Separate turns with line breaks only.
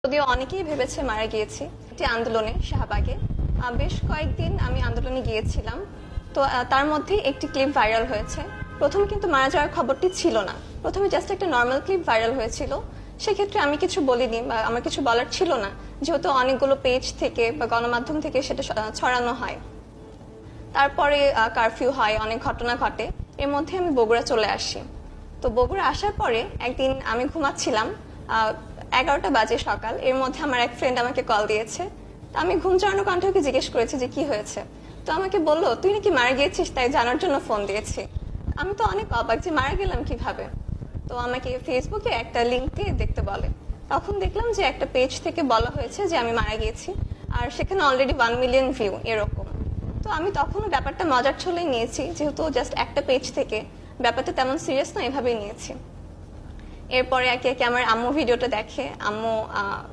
যদিও অনেকেই ভেবেছে মারা গিয়েছি একটি আন্দোলনে শাহবাগে। বেশ কয়েকদিন আমি আন্দোলনে গিয়েছিলাম। তো তার মধ্যে একটি ক্লিপ ভাইরাল হয়েছে। প্রথমে কিন্তু মারা যাওয়ার খবরটি ছিল না, প্রথমে জাস্ট একটা নর্মাল ক্লিপ ভাইরাল হয়েছিল। সেক্ষেত্রে আমি কিছু বলিনি বা আমার কিছু বলার ছিল না, যেহেতু অনেকগুলো পেজ থেকে বা গণমাধ্যম থেকে সেটা ছড়ানো হয়। তারপরে কারফিউ হয়, অনেক ঘটনা ঘটে। এর মধ্যে আমি বগুড়া চলে আসি। তো বগুড়া আসার পরে একদিন আমি ঘুমাচ্ছিলাম, 11টা বাজে সকাল। এর মধ্যে আমার এক ফ্রেন্ড আমাকে কল দিয়েছে। তো আমি ঘুম চড়ানো কণ্ঠে ওকে জিজ্ঞেস করেছি যে কি হয়েছে। তো আমাকে বললো, তুই নাকি মারা গিয়েছিস, তাই জানার জন্য ফোন দিয়েছি। আমি তো অনেক অবাক যে মারা গেলাম কিভাবে। তো আমাকে ফেসবুকে একটা লিঙ্ক দিয়ে দেখতে বলে। তখন দেখলাম যে একটা পেজ থেকে বলা হয়েছে যে আমি মারা গিয়েছি, আর সেখানে অলরেডি 1 মিলিয়ন ভিউ এরকম। তো আমি তখনও ব্যাপারটা মজার ছলেই নিয়েছি, যেহেতু জাস্ট একটা পেজ থেকে, ব্যাপারটা তেমন সিরিয়াস না, এভাবেই নিয়েছি। এরপরে একে একে আমার আম্মু ভিডিওটা দেখে। আম্মু